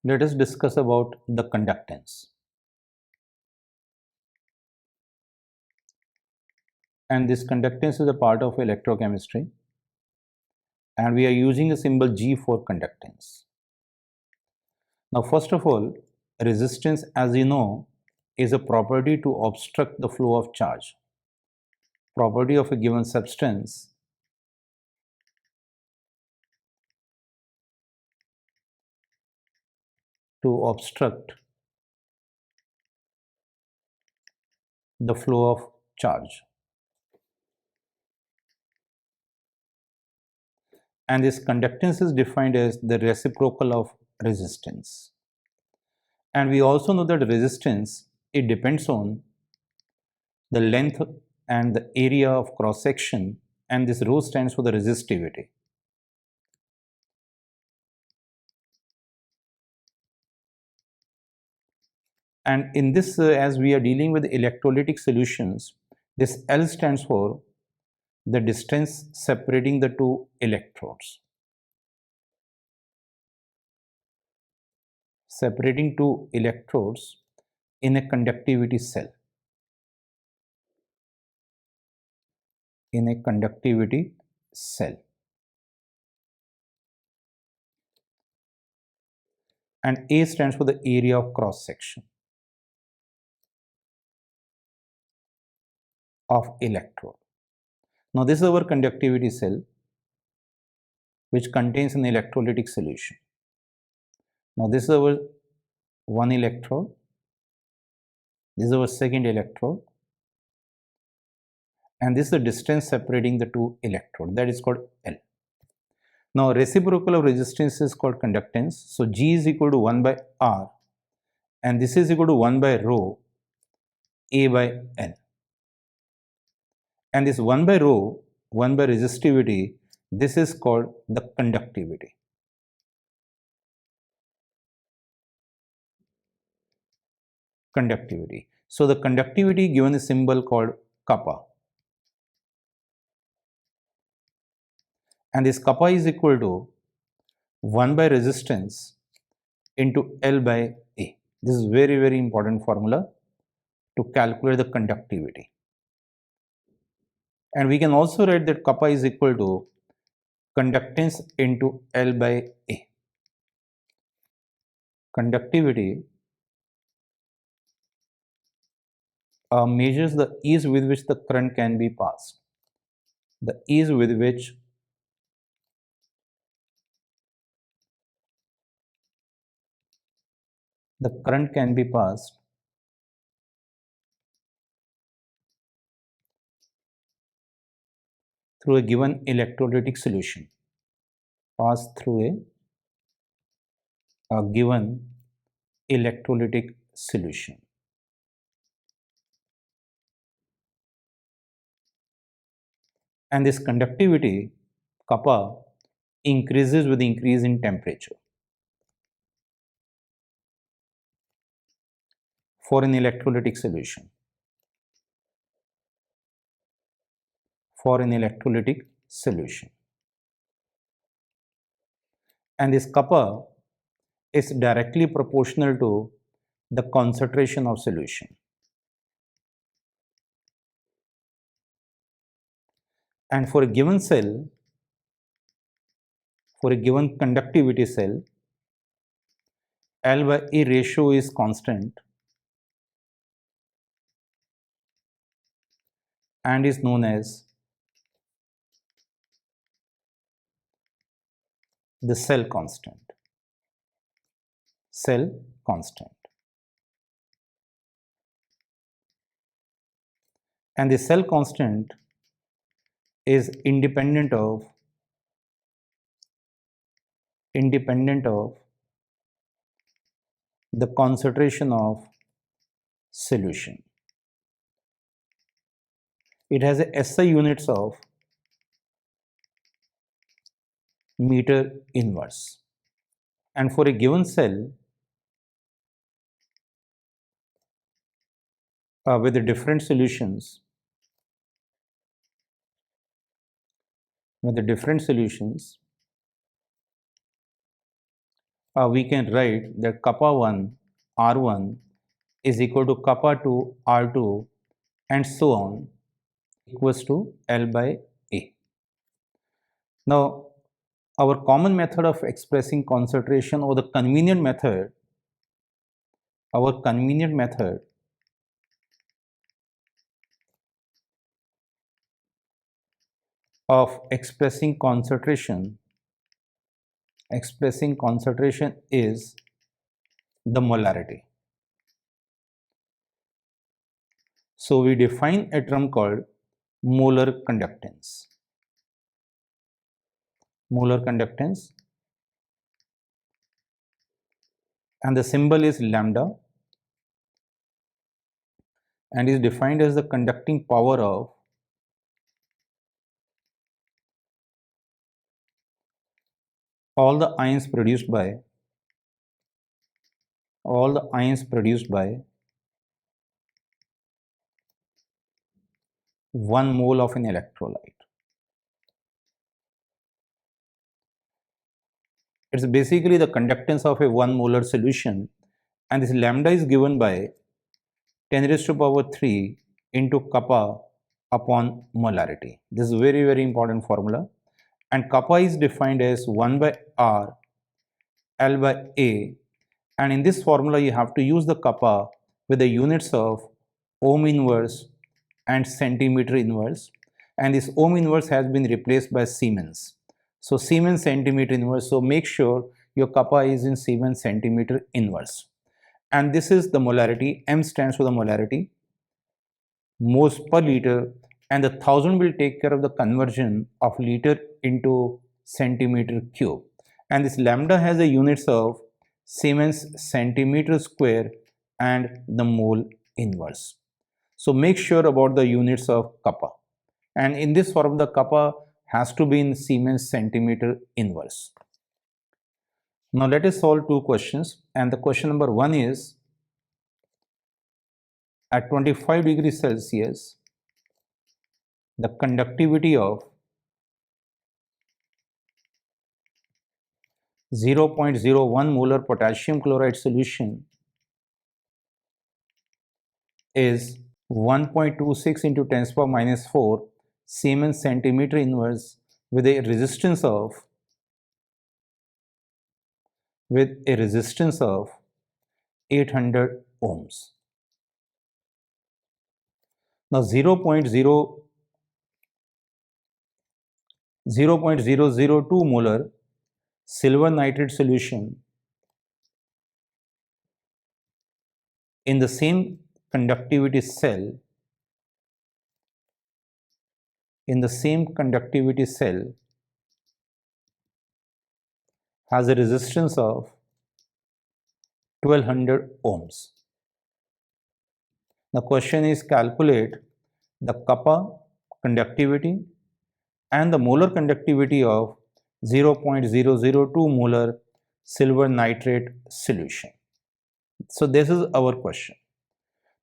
Let us discuss about the conductance. And this conductance is a part of electrochemistry, and we are using a symbol G for conductance. Now, first of all, resistance, as you know, is a property to obstruct the flow of charge. Property of a given substance to obstruct the flow of charge. And this conductance is defined as the reciprocal of resistance. And we also know that resistance, it depends on the length and the area of cross section, and this rho stands for the resistivity. And in this, as we are dealing with electrolytic solutions, this L stands for the distance separating the two electrodes. Separating two electrodes in a conductivity cell. In a conductivity cell. And A stands for the area of cross section of electrode. Now this is our conductivity cell, which contains an electrolytic solution. Now this is our one electrode, this is our second electrode, and this is the distance separating the two electrodes, that is called L. Now reciprocal of resistance is called conductance. So G is equal to 1 by R, and this is equal to 1 by rho A by L. And this 1 by rho, 1 by resistivity, this is called the conductivity. Conductivity. So the conductivity given a symbol called kappa. And this kappa is equal to 1 by resistance into L by A. This is very, very important formula to calculate the conductivity. And we can also write that kappa is equal to conductance into L by A. Conductivity measures the ease with which the current can be passed. The ease with which the current can be passed through a given electrolytic solution. Passed through a given electrolytic solution. And this conductivity, kappa, increases with increase in temperature. For an electrolytic solution. For an electrolytic solution. And this kappa is directly proportional to the concentration of solution. And for a given cell, for a given conductivity cell, L by A ratio is constant and is known as the cell constant. Cell constant. And the cell constant is independent of the concentration of solution. It has a SI units of meter inverse. And for a given cell with the different solutions, we can write that kappa 1 R1 is equal to kappa 2 R2 and so on equals to L by A. Now, our common method of expressing concentration, or the convenient method, our convenient method of expressing concentration is the molarity. So we define a term called molar conductance. Molar conductance, and the symbol is lambda, and is defined as the conducting power of all the ions produced by 1 mole of an electrolyte. It's basically the conductance of a 1 molar solution, and this lambda is given by 10 raised to power 3 into kappa upon molarity. This is very important formula, and kappa is defined as 1 by R L by A, and in this formula you have to use the kappa with the units of ohm inverse and centimeter inverse, and this ohm inverse has been replaced by Siemens. So Siemens centimeter inverse, so make sure your kappa is in Siemens centimeter inverse. And this is the molarity. M stands for the molarity, moles per liter, and the 1000 will take care of the conversion of liter into centimeter cube. And this lambda has the units of Siemens centimeter square and the mole inverse. So make sure about the units of kappa, and in this form the kappa has to be in Siemens centimeter inverse. Now let us solve two questions, and the question number 1 is, at 25 degrees Celsius the conductivity of 0.01 molar potassium chloride solution is 1.26 into 10 to the power minus 4 Siemens centimeter inverse with a resistance of 800 ohms. Now 0.002 molar silver nitrate solution in the same conductivity cell has a resistance of 1200 ohms. The question is, calculate the kappa conductivity and the molar conductivity of 0.002 molar silver nitrate solution. So this is our question.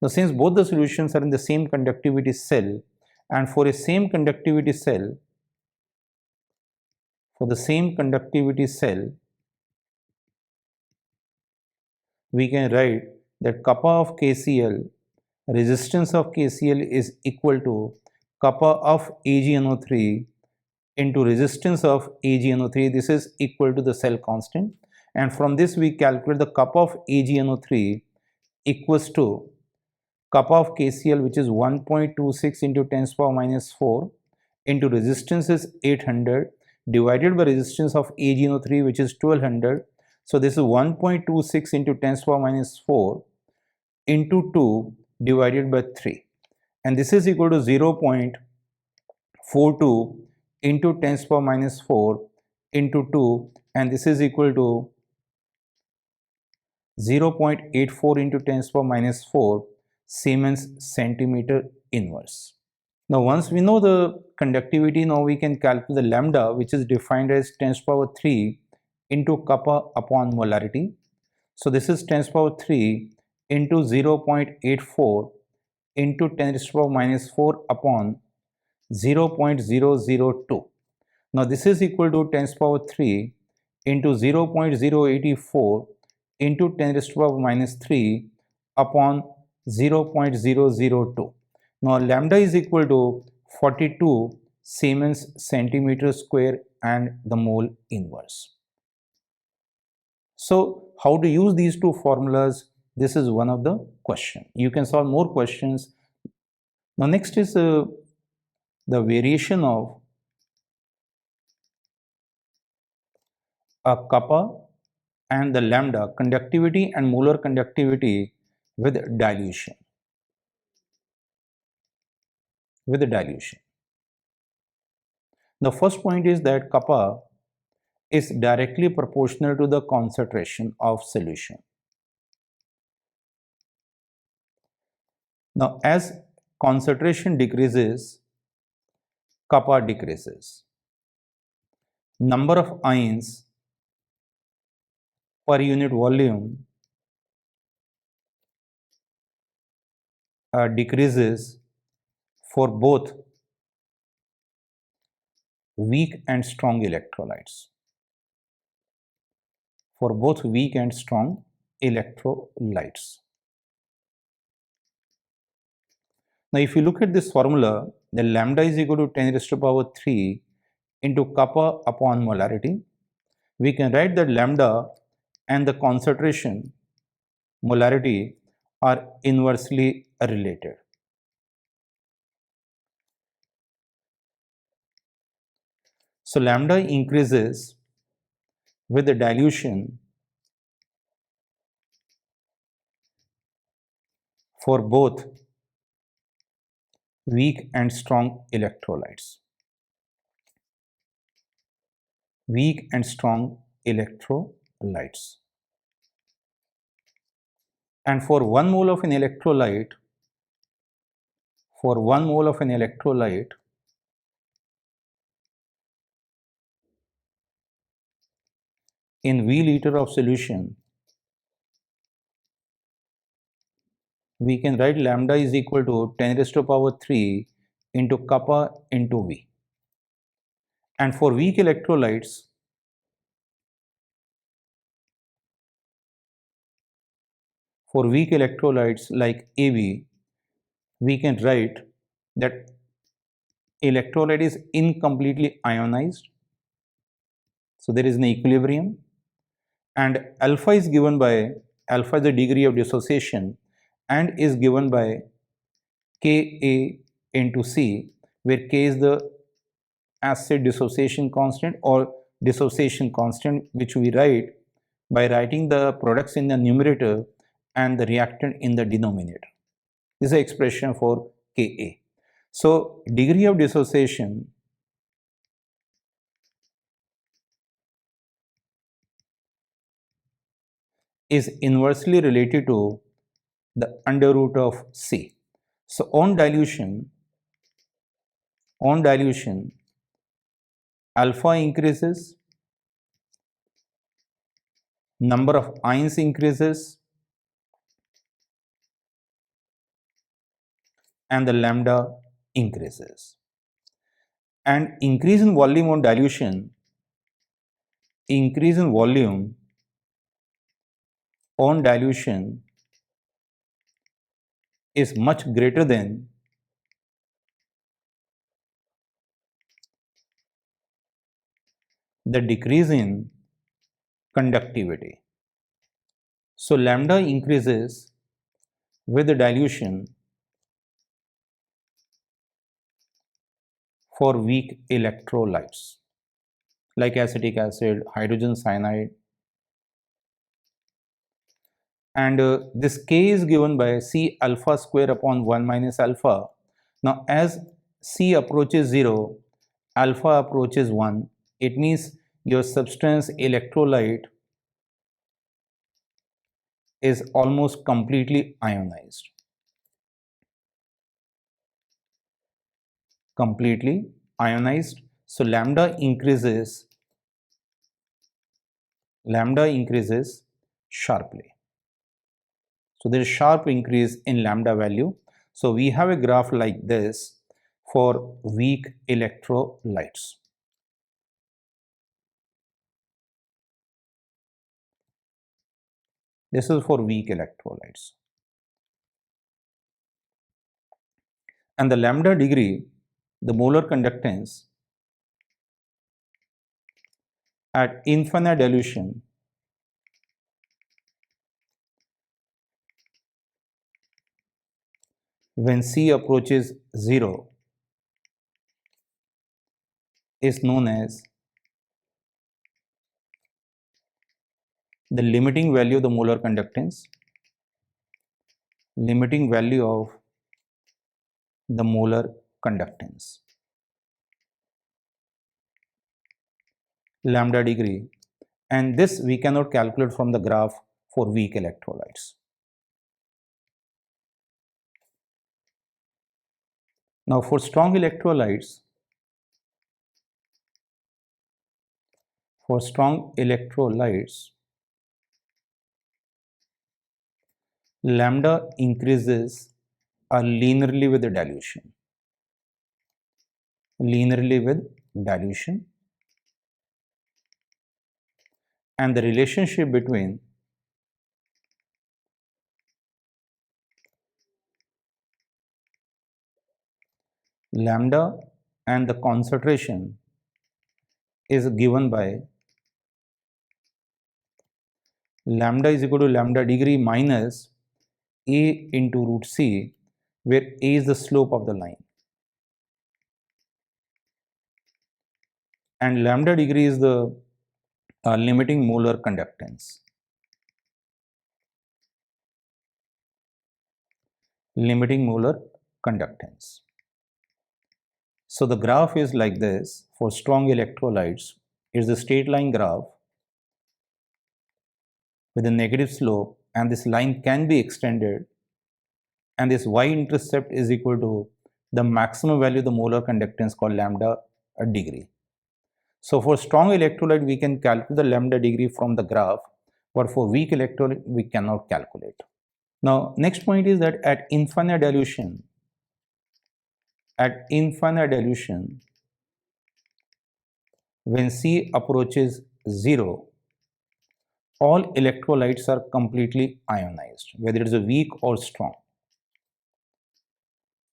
Now since both the solutions are in the same conductivity cell, and for the same conductivity cell we can write that kappa of KCl, resistance of KCl, is equal to kappa of AgNO3 into resistance of AgNO3. This is equal to the cell constant, and from this we calculate the kappa of AgNO3 equals to kappa of KCl, which is 1.26 into 10 to the power minus 4 into resistance is 800 divided by resistance of AgNO3, which is 1200. So this is 1.26 into 10 to the power minus 4 into 2 divided by 3, and this is equal to 0.42 into 10 to the power minus 4 into 2, and this is equal to 0.84 into 10 to the power minus 4 Siemens centimeter inverse. Now once we know the conductivity, now we can calculate the lambda, which is defined as 10 to the power 3 into kappa upon molarity. So this is 10 to the power 3 into 0.84 into 10 to the power minus 4 upon 0.002. Now this is equal to 10 to the power 3 into 0.084 into 10 raised to the power minus 3 upon 0.002. Now lambda is equal to 42 Siemens centimeter square and the mole inverse. So how to use these two formulas? This is one of the question. You can solve more questions. Now next is the variation of a kappa and the lambda conductivity and molar conductivity with dilution. The first point is that kappa is directly proportional to the concentration of solution. Now as concentration decreases, kappa decreases. Number of ions per unit volume decreases for both weak and strong electrolytes. Now if you look at this formula, the lambda is equal to 10 raised to the power 3 into kappa upon molarity. We can write that lambda and the concentration molarity are inversely related. So lambda increases with the dilution for both weak and strong electrolytes. And for 1 mole of an electrolyte, in V liter of solution, we can write lambda is equal to 10 raised to the power 3 into kappa into V. And for weak electrolytes, like AB, we can write that electrolyte is incompletely ionized. So there is an equilibrium, and alpha is given by, alpha is the degree of dissociation and is given by Ka into C, where K is the acid dissociation constant or dissociation constant, which we write by writing the products in the numerator and the reactant in the denominator. This is the expression for Ka. So degree of dissociation is inversely related to the under root of C. So on dilution, alpha increases, number of ions increases, and the lambda increases. And increase in volume on dilution, is much greater than the decrease in conductivity. So lambda increases with the dilution for weak electrolytes like acetic acid, hydrogen cyanide, and this K is given by C alpha square upon 1 minus alpha. Now as C approaches 0, alpha approaches 1, it means your substance electrolyte is almost completely ionized. So lambda increases sharply. So there is sharp increase in lambda value. So we have a graph like this for weak electrolytes. This is for weak electrolytes. And the lambda degree, the molar conductance at infinite dilution when C approaches 0 is known as the limiting value of the molar conductance, limiting value of the molar conductance, lambda degree, and this we cannot calculate from the graph for weak electrolytes. Now for strong electrolytes, lambda increases linearly with the dilution. And the relationship between lambda and the concentration is given by lambda is equal to lambda degree minus A into root C, where A is the slope of the line and lambda degree is the limiting molar conductance. So the graph is like this for strong electrolytes. It's a straight line graph with a negative slope, and this line can be extended, and this y-intercept is equal to the maximum value of the molar conductance called lambda degree. So for strong electrolyte we can calculate the lambda degree from the graph, but for weak electrolyte we cannot calculate. Now next point is that at infinite dilution when C approaches 0, all electrolytes are completely ionized, whether it is a weak or strong,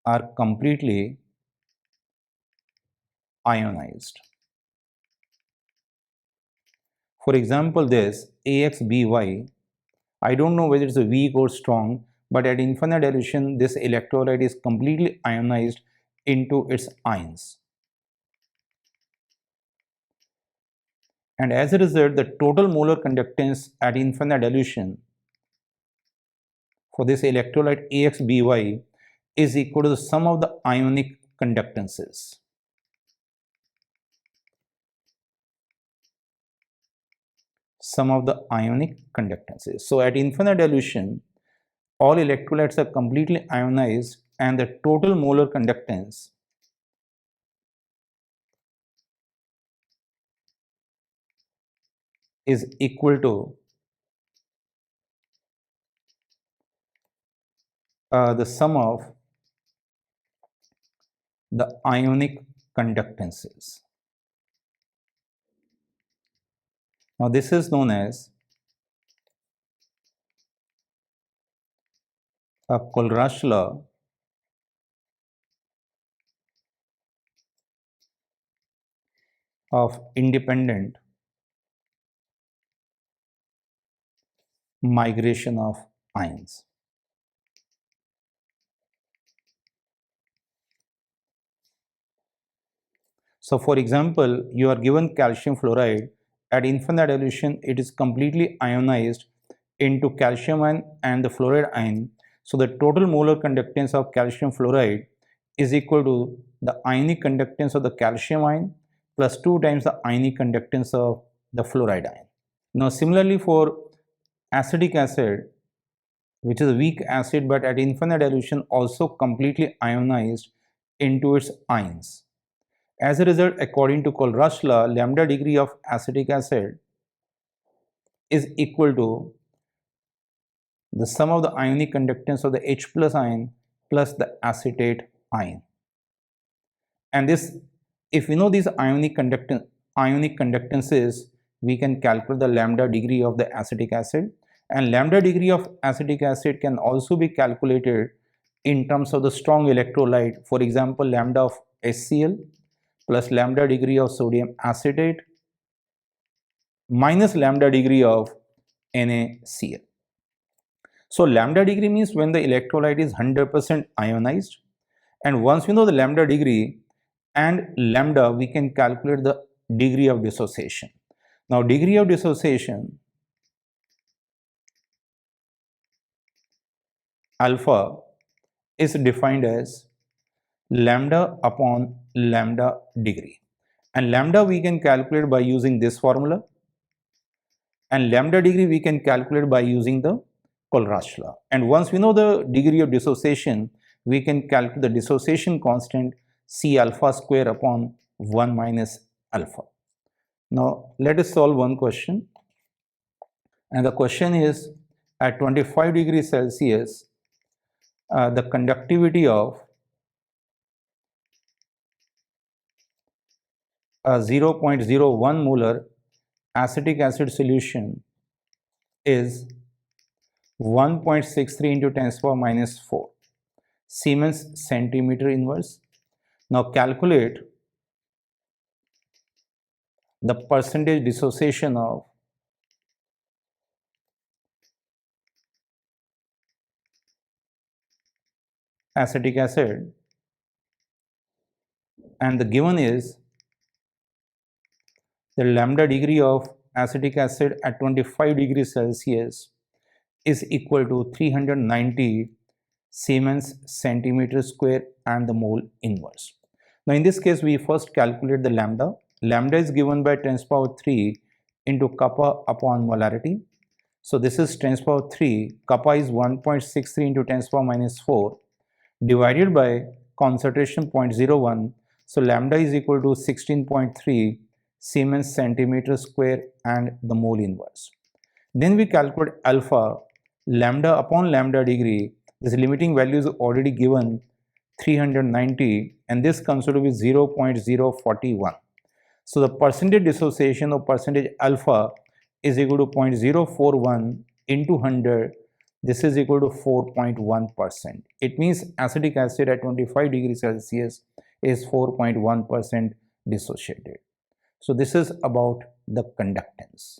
are completely ionized. For example, this AXBY, I don't know whether it's a weak or strong, but at infinite dilution this electrolyte is completely ionized into its ions. And as a result, the total molar conductance at infinite dilution for this electrolyte AXBY is equal to the sum of the ionic conductances. So at infinite dilution, all electrolytes are completely ionized and the total molar conductance is equal to the sum of the ionic conductances. Now this is known as a Kohlraasch law of independent migration of ions. So for example, you are given calcium fluoride at infinite dilution, it is completely ionized into calcium ion and the fluoride ion. So the total molar conductance of calcium fluoride is equal to the ionic conductance of the calcium ion plus 2 times the ionic conductance of the fluoride ion. Now similarly for acetic acid, which is a weak acid but at infinite dilution also completely ionized into its ions. As a result, according to Kohlraasch law, lambda degree of acetic acid is equal to the sum of the ionic conductance of the H plus ion plus the acetate ion. And this, if we know these ionic conductances, we can calculate the lambda degree of the acetic acid, And lambda degree of acetic acid can also be calculated in terms of the strong electrolyte. For example, lambda of HCl plus lambda degree of sodium acetate minus lambda degree of NaCl. So lambda degree means when the electrolyte is 100% ionized, and once we know the lambda degree and lambda, we can calculate the degree of dissociation. Now degree of dissociation, alpha, is defined as lambda upon lambda degree, and lambda we can calculate by using this formula, and lambda degree we can calculate by using the Kohlraasch law. And once we know the degree of dissociation, we can calculate the dissociation constant C alpha square upon 1 minus alpha. Now let us solve one question, and the question is, at 25 degrees Celsius the conductivity of 0.01 molar acetic acid solution is 1.63 into 10 to the power minus 4 Siemens centimeter inverse. Now calculate the percentage dissociation of acetic acid, and the given is the lambda degree of acetic acid at 25 degrees Celsius is equal to 390 Siemens centimeter square and the mole inverse. Now in this case we first calculate the lambda. Lambda is given by 10 to the power 3 into kappa upon molarity. So this is 10 to the power 3, kappa is 1.63 into 10 to the power minus 4 divided by concentration 0.01. So lambda is equal to 16.3 Siemens centimeter square and the mole inverse. Then we calculate alpha, lambda upon lambda degree. This limiting value is already given 390, and this comes to be 0.041. So the percentage dissociation or percentage alpha is equal to 0.041 into 100. This is equal to 4.1%. It means acetic acid at 25 degrees Celsius is 4.1% dissociated. So this is about the conductance.